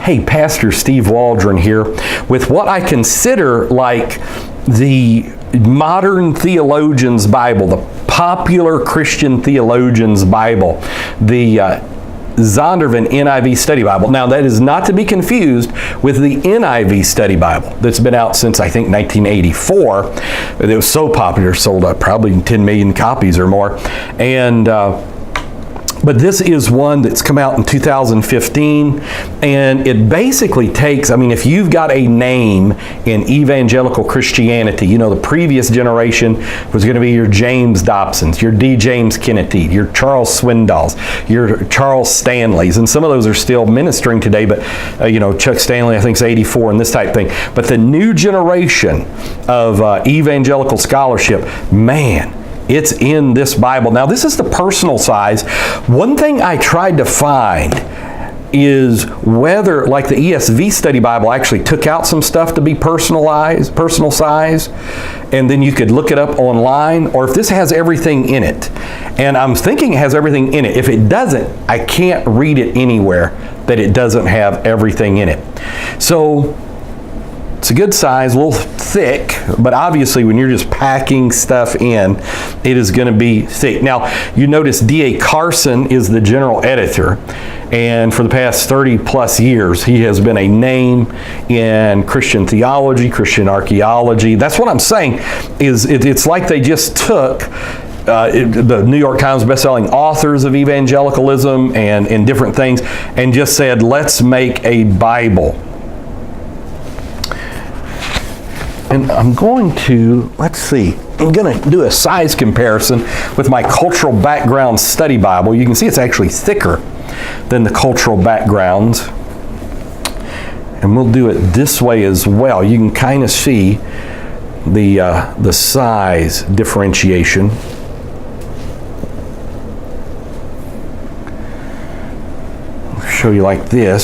Hey, Pastor Steve Waldron here with what I consider like the modern theologian's Bible, the popular Christian theologian's Bible, the Zondervan NIV Study Bible. Now, that is not to be confused with the NIV Study Bible that's been out since, I think, 1984. It was so popular, sold out probably 10 million copies or more. And but this is one that's come out in 2015, and it basically takes, I mean, if you've got a name in evangelical Christianity, you know, the previous generation was going to be your James Dobsons, your D. James Kennedy, your Charles Swindells, your Charles Stanleys, and some of those are still ministering today, but, you know, Chuck Stanley, I think, is 84 and this type thing. But the new generation of evangelical scholarship, man, it's in this Bible. Now, this is the personal size. One thing I tried to find is whether, like the ESV Study Bible actually took out some stuff to be personal size, and then you could look it up online, or if this has everything in it. And I'm thinking it has everything in it. If it doesn't, I can't read it anywhere that it doesn't have everything in it. So, it's a good size, a little thick, but obviously when you're just packing stuff in, it is going to be thick. Now, you notice D.A. Carson is the general editor, and for the past 30 plus years, he has been a name in Christian theology, Christian archaeology. That's what I'm saying, is it's like they just took the New York Times bestselling authors of evangelicalism and different things, and just said, let's make a Bible. And I'm going to, let's see, I'm going to do a size comparison with my Cultural Background Study Bible. You can see it's actually thicker than the Cultural Backgrounds. And we'll do it this way as well. You can kind of see the size differentiation. I'll show you like this.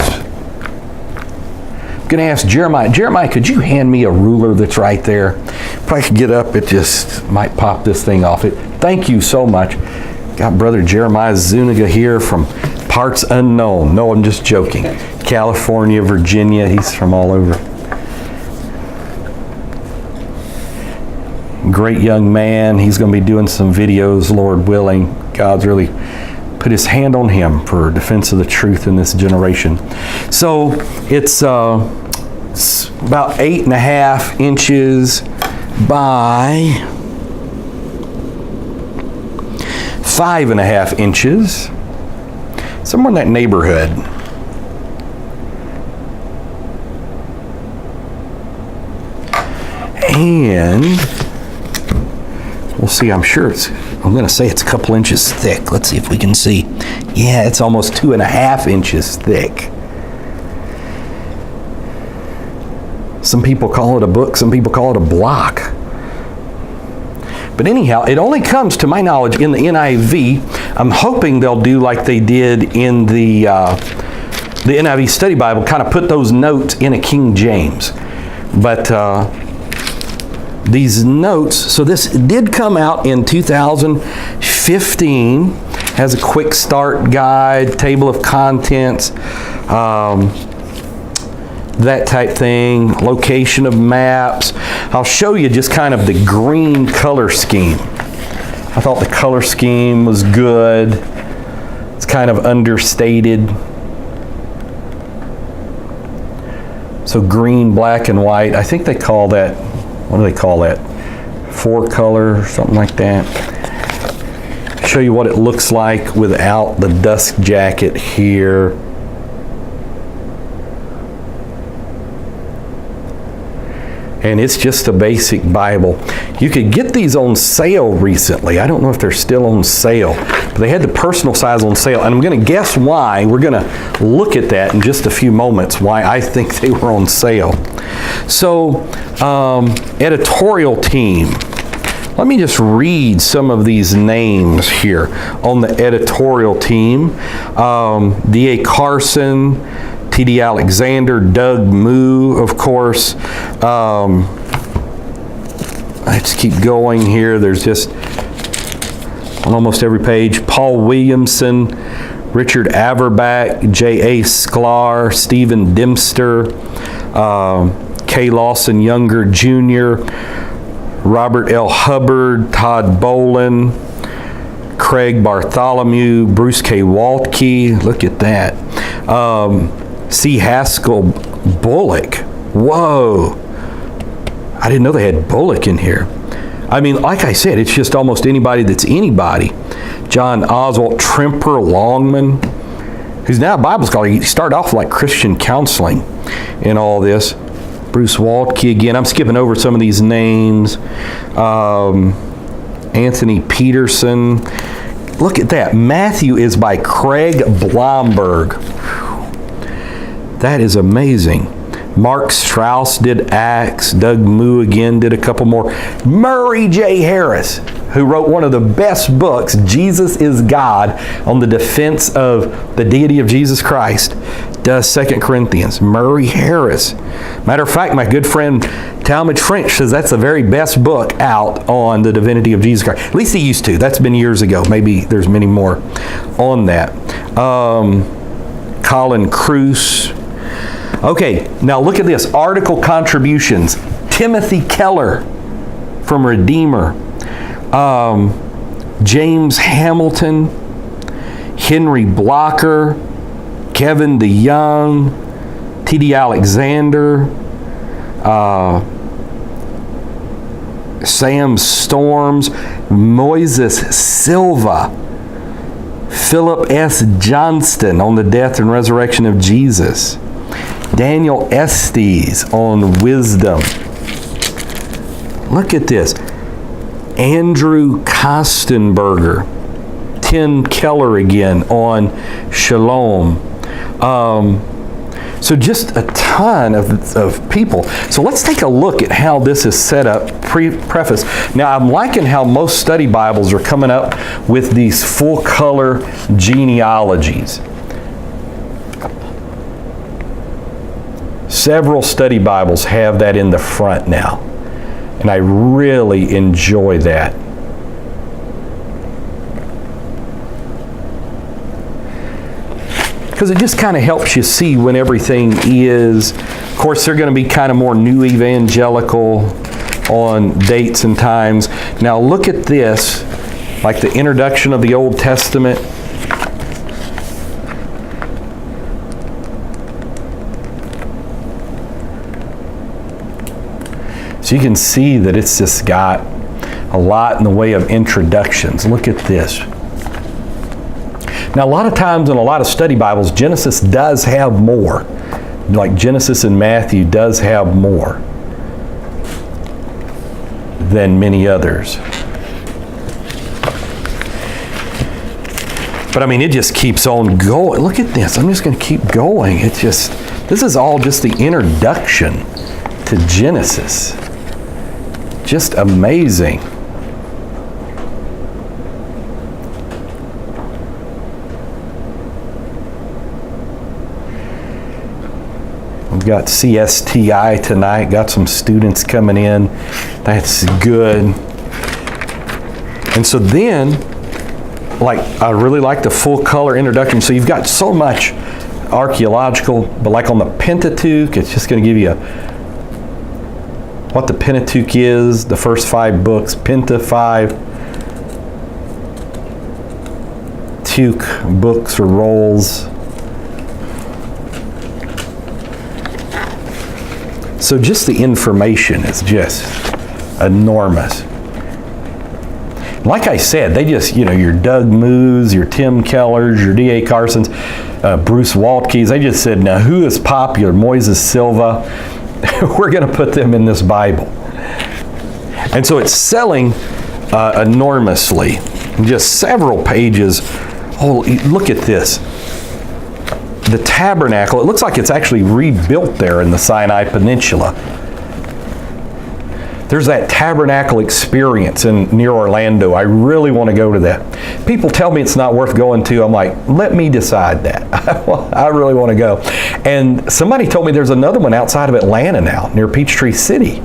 I'm going to ask Jeremiah. Jeremiah, could you hand me a ruler that's right there? If I could get up, it just might pop this thing off. Thank you so much. Got Brother Jeremiah Zuniga here from parts unknown. No, I'm just joking. California, Virginia. He's from all over. Great young man. He's going to be doing some videos, Lord willing. God's really put his hand on him for defense of the truth in this generation. So it's about 8.5 inches by 5.5 inches, somewhere in that neighborhood. And we'll see, I'm sure I'm going to say it's a couple inches thick. Let's see if we can see. Yeah, it's almost 2.5 inches thick. Some people call it a book, some people call it a block. But anyhow, it only comes, to my knowledge, in the NIV. I'm hoping they'll do like they did in the NIV Study Bible, kind of put those notes in a King James. But these notes, so this did come out in 2015, has a quick start guide, table of contents, that type thing, location of maps. I'll show you just kind of the green color scheme. I thought the color scheme was good. It's kind of understated. So green, black, and white. I think they call that, what do they call that? 4-color, something like that. Show you what it looks like without the dust jacket here. And it's just a basic Bible. You could get these on sale recently. I don't know if they're still on sale, but they had the personal size on sale. And I'm going to guess why. We're going to look at that in just a few moments, why I think they were on sale. So, Editorial Team. Let me just read some of these names here on the Editorial Team. D.A. Carson, T.D. Alexander, Doug Moo, of course. Let's keep going here. There's just on almost every page. Paul Williamson, Richard Averback, J.A. Sklar, Stephen Dempster, K. Lawson Younger Jr., Robert L. Hubbard, Todd Bolin, Craig Bartholomew, Bruce K. Waltke, look at that. C. Haskell Bullock. Whoa. I didn't know they had Bullock in here. I mean, like I said, it's just almost anybody that's anybody. John Oswald, Tremper Longman, who's now a Bible scholar. He started off like Christian counseling in all this. Bruce Waltke again. I'm skipping over some of these names. Anthony Peterson. Look at that. Matthew is by Craig Blomberg. That is amazing. Mark Strauss did Acts. Doug Moo again did a couple more. Murray J. Harris, who wrote one of the best books, Jesus is God, on the defense of the deity of Jesus Christ, does 2 Corinthians. Murray Harris. Matter of fact, my good friend Talmadge French says that's the very best book out on the divinity of Jesus Christ. At least he used to. That's been years ago. Maybe there's many more on that. Colin Kruse. Okay, now look at this. Article contributions. Timothy Keller from Redeemer. James Hamilton. Henry Blocker. Kevin DeYoung. T.D. Alexander. Sam Storms. Moises Silva. Philip S. Johnston on the death and resurrection of Jesus. Daniel Estes on wisdom. Look at this. Andrew Kostenberger. Tim Keller again on Shalom. So just a ton of people. So let's take a look at how this is set up, preface. Now I'm liking how most study Bibles are coming up with these full color genealogies. Several study Bibles have that in the front now, and I really enjoy that. Because it just kind of helps you see when everything is. Of course, they're going to be kind of more new evangelical on dates and times. Now look at this, like the introduction of the Old Testament. So you can see that it's just got a lot in the way of introductions. Look at this. Now, a lot of times in a lot of study Bibles, Genesis does have more. Like Genesis and Matthew does have more than many others. But I mean, it just keeps on going. Look at this. I'm just going to keep going. This is all just the introduction to Genesis. Just amazing. We've got CSTI tonight. Got some students coming in. That's good. And so then, like, I really like the full color introduction. So you've got so much archaeological, but like on the Pentateuch, it's just going to give you what the Pentateuch is, the first 5 books, Penta 5, Tuch books or rolls. So just the information is just enormous. Like I said, they just, your Doug Moos, your Tim Kellers, your D.A. Carsons, Bruce Waltke's, they just said, now who is popular? Moises Silva. We're going to put them in this Bible. And so it's selling enormously. Just several pages. Oh, look at this. The tabernacle, it looks like it's actually rebuilt there in the Sinai Peninsula. There's that tabernacle experience near Orlando. I really want to go to that. People tell me it's not worth going to. I'm like, let me decide that. I really want to go. And somebody told me there's another one outside of Atlanta now, near Peachtree City.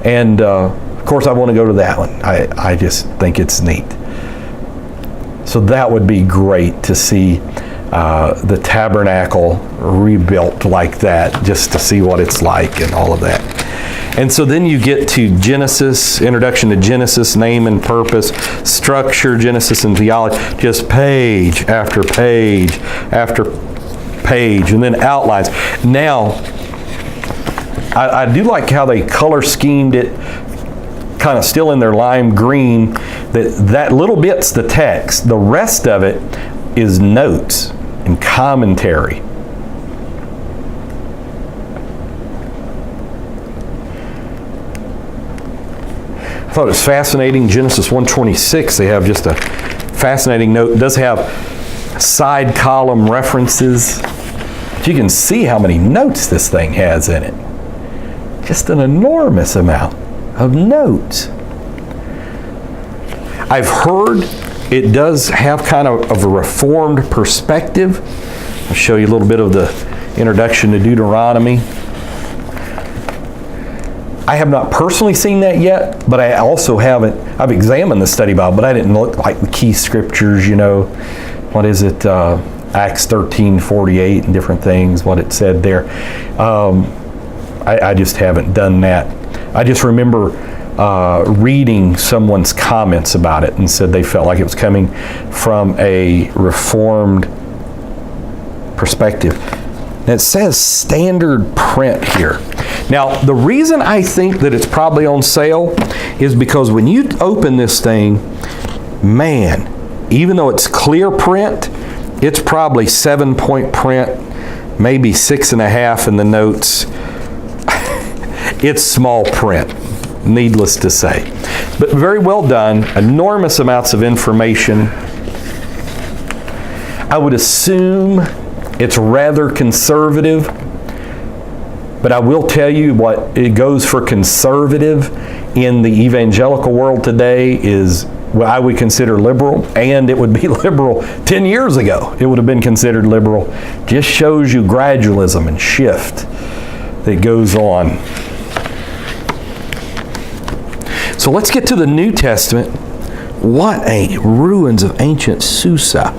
And of course I want to go to that one. I just think it's neat. So that would be great to see the tabernacle rebuilt like that, just to see what it's like and all of that. And so then you get to Genesis, introduction to Genesis, name and purpose, structure, Genesis and theology, just page after page after page, and then outlines. Now, I do like how they color schemed it, kind of still in their lime green, that little bit's the text. The rest of it is notes and commentary. I thought it was fascinating. Genesis 1:26, they have just a fascinating note. It does have side column references. But you can see how many notes this thing has in it. Just an enormous amount of notes. I've heard it does have kind of a reformed perspective. I'll show you a little bit of the introduction to Deuteronomy. I have not personally seen that yet, but I also haven't. I've examined the study Bible, but I didn't look like the key scriptures, what is it, Acts 13:48 and different things, what it said there. I just haven't done that. I just remember reading someone's comments about it and said they felt like it was coming from a reformed perspective. And it says standard print here. Now, the reason I think that it's probably on sale is because when you open this thing, man, even though it's clear print, it's probably 7-point print, maybe 6.5 in the notes. It's small print, needless to say. But very well done, enormous amounts of information. I would assume it's rather conservative, but I will tell you what it goes for conservative in the evangelical world today is what I would consider liberal, and it would be liberal 10 years ago. It would have been considered liberal. Just shows you gradualism and shift that goes on. So let's get to the New Testament. What a ruins of ancient Susa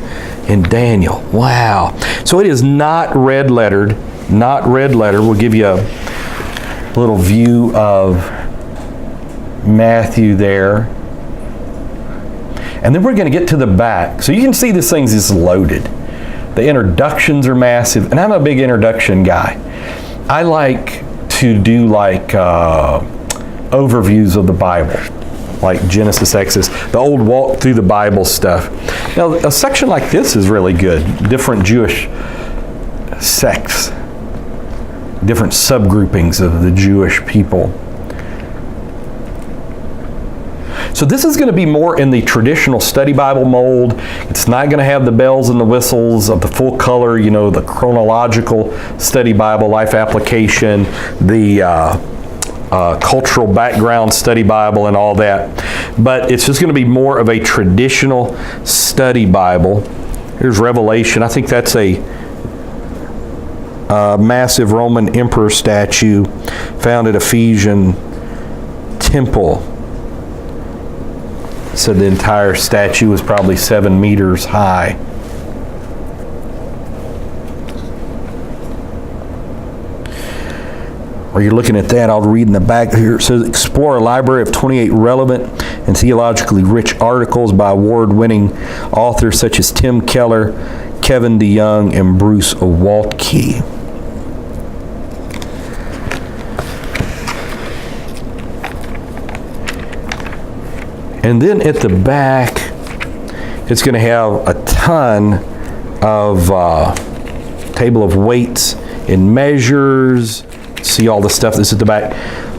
in Daniel. Wow. So it is not red lettered. Not red letter. We'll give you a little view of Matthew there. And then we're going to get to the back. So you can see this thing's just loaded. The introductions are massive. And I'm a big introduction guy. I like to do overviews of the Bible, like Genesis, Exodus, the old walk through the Bible stuff. Now, a section like this is really good. Different Jewish sects, different subgroupings of the Jewish people. So this is going to be more in the traditional study Bible mold. It's not going to have the bells and the whistles of the full color, the chronological study Bible, life application, the cultural background study Bible and all that. But it's just going to be more of a traditional study Bible. Here's Revelation. I think that's a massive Roman emperor statue found at Ephesian temple. Said the entire statue was probably 7 meters high. While you're looking at that, I'll read in the back here. It says, explore a library of 28 relevant and theologically rich articles by award-winning authors such as Tim Keller, Kevin DeYoung, and Bruce Waltke. And then at the back, it's going to have a ton of table of weights and measures. See all the stuff that's at the back.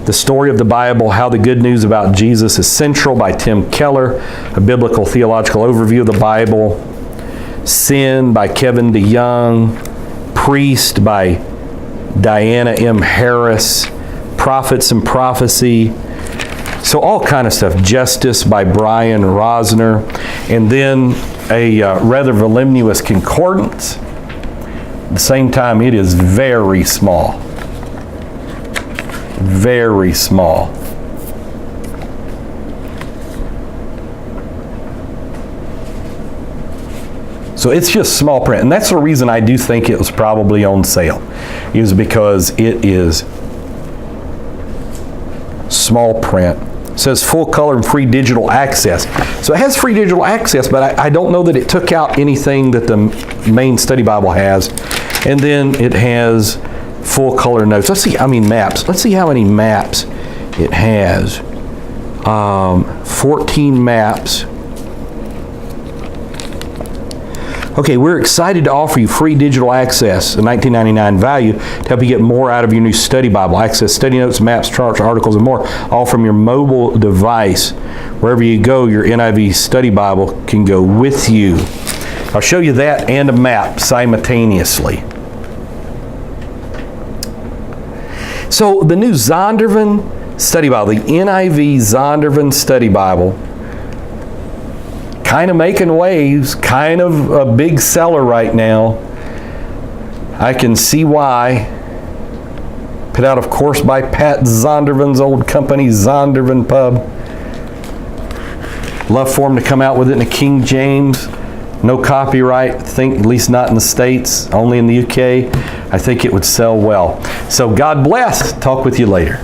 The Story of the Bible, How the Good News About Jesus is Central by Tim Keller. A Biblical Theological Overview of the Bible. Sin by Kevin DeYoung. Priest by Diana M. Harris. Prophets and Prophecy. So all kind of stuff. Justice by Brian Rosner. And then a rather voluminous concordance. At the same time, it is very small. Very small. So So it's just small print. And that's the reason I do think it was probably on sale, is because it is small print. It says full color and free digital access. So it has free digital access, but I don't know that it took out anything that the main study Bible has. And then it has full color notes. Let's see, maps. Let's see how many maps it has. 14 maps. Okay, we're excited to offer you free digital access, a $19.99 value, to help you get more out of your new study Bible. Access study notes, maps, charts, articles, and more, all from your mobile device. Wherever you go, your NIV study Bible can go with you. I'll show you that and a map simultaneously. So the new Zondervan study Bible, the NIV Zondervan study Bible, kind of making waves, kind of a big seller right now. I can see why. Put out, of course, by Pat Zondervan's old company, Zondervan Pub. Love for him to come out with it in a King James. No copyright, I think, at least not in the States, only in the UK. I think it would sell well. So God bless. Talk with you later.